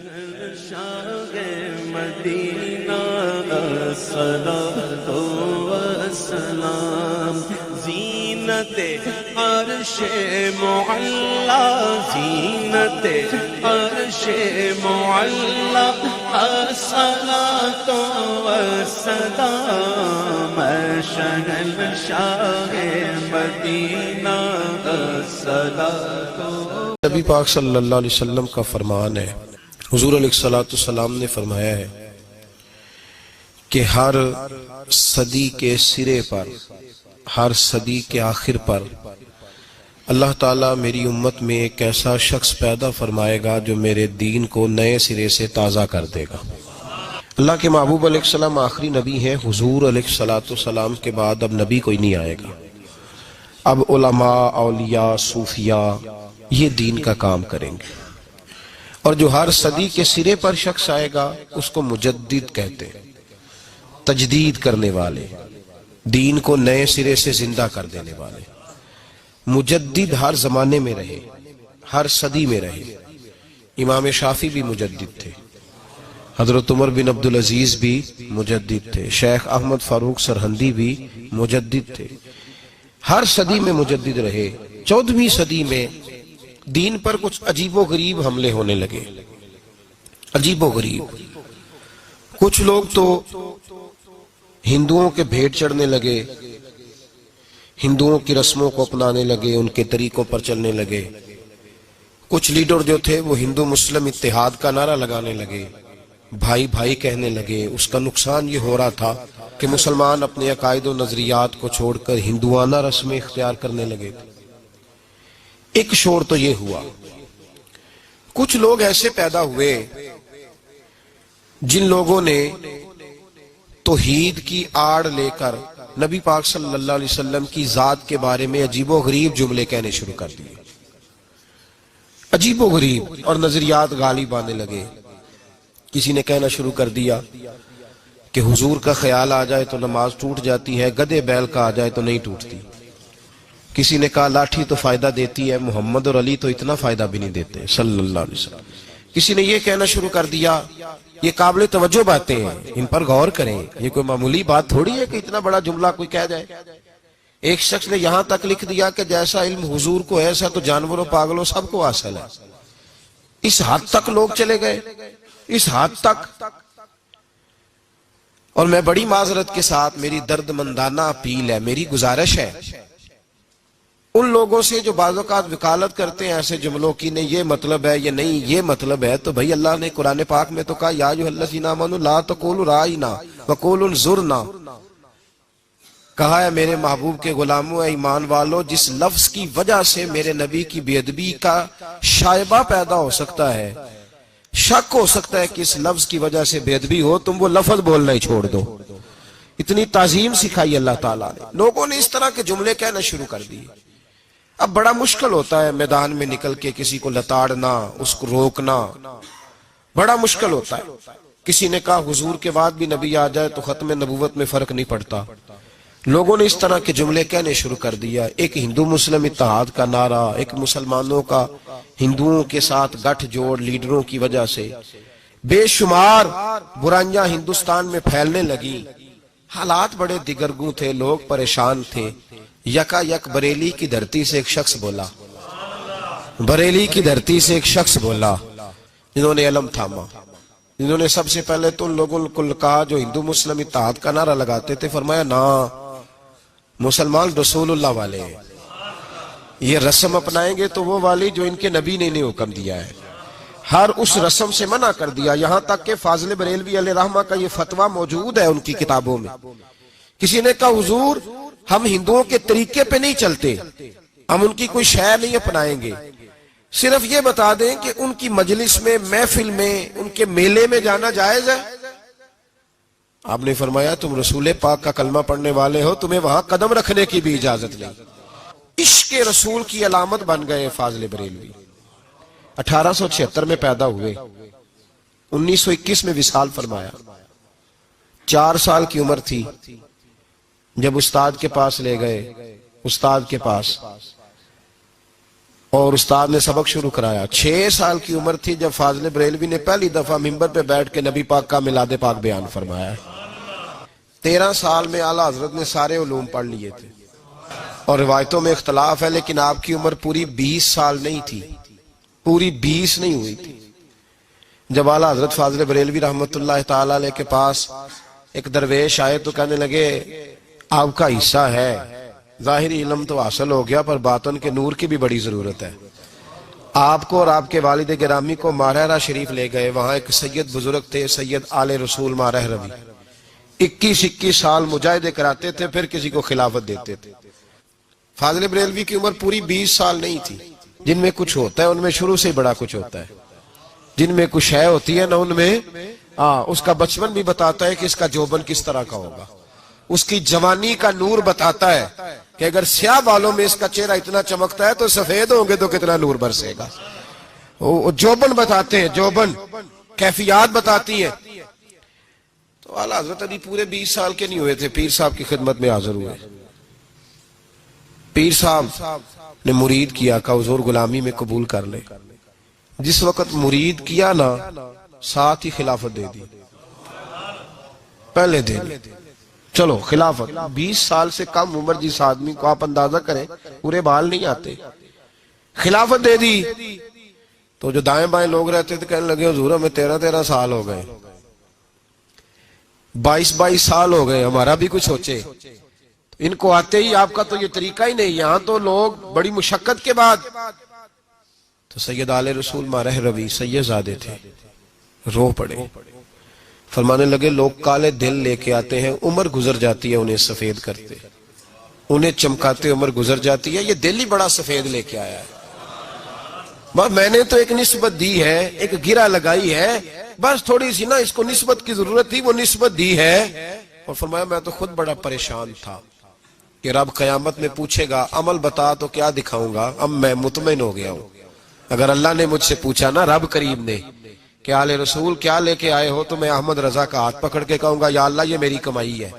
شاہ مدینہ الصلاۃ والسلام زینت عرش معلا زینت عرش معلا الصلاۃ والسلام شہنشاہ مدینہ الصلاۃ۔ نبی پاک صلی اللہ علیہ وسلم کا فرمان ہے، حضور علیہ السلام نے فرمایا ہے کہ ہر صدی کے سرے پر، ہر صدی کے آخر پر اللہ تعالیٰ میری امت میں ایک ایسا شخص پیدا فرمائے گا جو میرے دین کو نئے سرے سے تازہ کر دے گا۔ اللہ کے محبوب علیہ السلام آخری نبی ہیں، حضور علیہ السلام کے بعد اب نبی کوئی نہیں آئے گا۔ اب علماء، اولیاء، صوفیاء یہ دین کا کام کریں گے، اور جو ہر صدی کے سرے پر شخص آئے گا اس کو مجدد کہتے ہیں، تجدید کرنے والے، دین کو نئے سرے سے زندہ کر دینے والے۔ مجدد ہر زمانے میں رہے، ہر صدی میں رہے۔ امام شافعی بھی مجدد تھے، حضرت عمر بن عبدالعزیز بھی مجدد تھے، شیخ احمد فاروق سرہندی بھی مجدد تھے، ہر صدی میں مجدد رہے۔ 14ویں صدی میں دین پر کچھ عجیب و غریب حملے ہونے لگے، عجیب و غریب۔ کچھ لوگ تو ہندوؤں کے بھیٹ چڑھنے لگے، ہندوؤں کی رسموں کو اپنانے لگے، ان کے طریقوں پر چلنے لگے۔ کچھ لیڈر جو تھے وہ ہندو مسلم اتحاد کا نعرہ لگانے لگے، بھائی بھائی کہنے لگے۔ اس کا نقصان یہ ہو رہا تھا کہ مسلمان اپنے عقائد و نظریات کو چھوڑ کر ہندوانہ رسمیں اختیار کرنے لگے تھے۔ ایک شور تو یہ ہوا۔ کچھ لوگ ایسے پیدا ہوئے جن لوگوں نے توحید کی آڑ لے کر نبی پاک صلی اللہ علیہ وسلم کی ذات کے بارے میں عجیب و غریب جملے کہنے شروع کر دیے، عجیب و غریب، اور نظریات غالب آنے لگے۔ کسی نے کہنا شروع کر دیا کہ حضور کا خیال آ جائے تو نماز ٹوٹ جاتی ہے، گدھے بیل کا آ جائے تو نہیں ٹوٹتی۔ کسی نے کہا لاٹھی تو فائدہ دیتی ہے، محمد اور علی تو اتنا فائدہ بھی نہیں دیتے صلی اللہ علیہ وسلم۔ کسی نے یہ کہنا شروع کر دیا، یہ قابل توجہ باتیں ہیں، ان پر غور کریں، یہ کوئی معمولی بات تھوڑی ہے کہ اتنا بڑا جملہ کوئی کہہ جائے۔ ایک شخص نے یہاں تک لکھ دیا کہ جیسا علم حضور کو ایسا تو جانوروں پاگلوں سب کو حاصل ہے۔ اس حد تک لوگ چلے گئے، اس حد تک۔ اور میں بڑی معذرت کے ساتھ، میری درد مندانہ اپیل ہے، میری گزارش ہے ان لوگوں سے جو بعض اوقات وکالت کرتے ہیں ایسے جملوں کی، نہیں یہ مطلب ہے، یہ نہیں یہ مطلب ہے، تو بھائی اللہ نے قرآن پاک میں تو کہا یا ایھا الذین آمنوا لا تقولوا راعینا وقولوا انظرنا، کہا ہے میرے محبوب کے غلاموں، اے ایمان والو، جس لفظ کی وجہ سے میرے نبی کی بے ادبی کا شائبہ پیدا ہو سکتا ہے، شک ہو سکتا ہے کہ اس لفظ کی وجہ سے بے ادبی ہو، تم وہ لفظ بولنا ہی چھوڑ دو۔ اتنی تعظیم سکھائی اللہ تعالیٰ نے۔ لوگوں نے اس طرح کے جملے کہنا شروع کر دیے۔ اب بڑا مشکل ہوتا ہے میدان میں نکل کے کسی کو لتاڑنا، اس کو روکنا، بڑا مشکل ہوتا ہے۔ کسی نے کہا حضور کے بعد بھی نبی آ جائے تو ختم نبوت میں فرق نہیں پڑتا۔ لوگوں نے اس طرح کے جملے کہنے شروع کر دیا۔ ایک ہندو مسلم اتحاد کا نعرہ، ایک مسلمانوں کا ہندوؤں کے ساتھ گٹھ جوڑ لیڈروں کی وجہ سے بے شمار برائیاں ہندوستان میں پھیلنے لگی۔ حالات بڑے دگرگوں تھے، لوگ پریشان تھے۔ یکا یک بریلی کی دھرتی سے ایک شخص بولا، بریلی کی دھرتی سے ایک شخص بولا جنہوں نے علم تھاما، جنہوں نے سب سے پہلے تو ان لوگوں کو کہا جو ہندو مسلم اتحاد کا نعرہ لگاتے تھے، فرمایا نا، مسلمان رسول اللہ والے ہیں، یہ رسم اپنائیں گے تو وہ والی جو ان کے نبی نے انہیں حکم دیا ہے۔ ہر اس رسم سے منع کر دیا، یہاں تک کہ فاضل بریلوی علیہ رحمہ کا یہ فتویٰ موجود ہے ان کی کتابوں میں۔ کسی نے کہا حضور ہم ہندوؤں کے طریقے پہ نہیں چلتے، ہم ان کی کوئی شے نہیں اپنائیں گے، صرف یہ بتا دیں کہ ان کی مجلس میں، محفل میں، ان کے میلے میں جانا جائز ہے؟ آپ نے فرمایا تم رسول پاک کا کلمہ پڑھنے والے ہو، تمہیں وہاں قدم رکھنے کی بھی اجازت نہیں۔ عشق رسول کی علامت بن گئے فاضل بریلوی۔ 1876 میں پیدا ہوئے، 1921 میں وصال فرمایا، 4 سال کی عمر تھی جب استاد کے پاس لے گئے، استاد کے پاس اور استاد نے سبق شروع کرایا. 6 سال کی عمر تھی جب فاضل بریلوی نے پہلی دفعہ ممبر پہ بیٹھ کے نبی پاک کا میلاد پاک بیان فرمایا. 13 سال میں اعلیٰ حضرت نے سارے علوم پڑھ لیے تھے. اور روایتوں میں اختلاف ہے لیکن آپ کی عمر پوری 20 سال نہیں تھی, پوری 20 نہیں ہوئی تھی جب اعلیٰ حضرت فاضل بریلوی رحمت اللہ تعالی علیہ کے پاس ایک درویش آئے تو کہنے لگے آپ کا حصہ ہے, ظاہری علم تو حاصل ہو گیا پر باطن کے نور کی بھی بڑی ضرورت ہے. آپ کو اور آپ کے والد گرامی کو مارہرہ شریف لے گئے. وہاں ایک سید بزرگ تھے, سید آل رسول مارہ روی, 21 سال مجاہدے کراتے تھے پھر کسی کو خلافت دیتے تھے. فاضل بریلوی کی عمر پوری 20 سال نہیں تھی. جن میں کچھ ہوتا ہے ان میں شروع سے ہی بڑا کچھ ہوتا ہے, جن میں کچھ ہے ہوتی ہے نا ان میں اس کا بچپن بھی بتاتا ہے کہ اس کا جوبن کس طرح کا ہوگا, اس کی جوانی کا نور بتاتا ہے کہ اگر سیاہ بالوں میں اس کا چہرہ اتنا چمکتا ہے تو سفید ہوں گے تو کتنا نور برسے گا. وہ جوبن بتاتے ہیں, جوبن کیفیات بتاتی ہیں. تو اعلیٰ حضرت ابھی پورے 20 سال کے نہیں ہوئے تھے, پیر صاحب کی خدمت میں حاضر ہوئے. پیر صاحب نے مرید کیا کہ حضور غلامی میں قبول کر لے. جس وقت مرید کیا نا ساتھ ہی خلافت دے دی, پہلے دن چلو خلافت. 20 سال سے کم عمر جس آدمی کو آپ اندازہ کریں پورے بال نہیں آتے, خلافت دے دی. تو جو دائیں بائیں لوگ رہتے تھے کہنے لگے حضور ہمیں 13 سال ہو گئے, 22 سال ہو گئے, ہمارا بھی کچھ سوچے. ان کو آتے ہی آپ کا تو یہ طریقہ ہی نہیں, یہاں تو لوگ بڑی مشقت کے بعد. تو سید آل رسول مارہ روی سید زادے تھے, رو پڑے, فرمانے لگے لوگ کالے دل لے کے آتے ہیں, عمر گزر جاتی ہے انہیں سفید کرتے, انہیں چمکاتے عمر گزر جاتی ہے, یہ دل ہی بڑا سفید لے کے آیا ہے. میں نے تو ایک نسبت دی ہے, ایک گرہ لگائی ہے, بس تھوڑی سی نا اس کو نسبت کی ضرورت تھی, وہ نسبت دی ہے. اور فرمایا میں تو خود بڑا پریشان تھا کہ رب قیامت میں پوچھے گا عمل بتا تو کیا دکھاؤں گا. اب میں مطمئن ہو گیا ہوں. اگر اللہ نے مجھ سے پوچھا نا, رب کریم نے, کہ آل رسول کیا لے کے آئے ہو, تو میں احمد رضا کا ہاتھ پکڑ کے کہوں گا یا اللہ یہ میری کمائی ہے.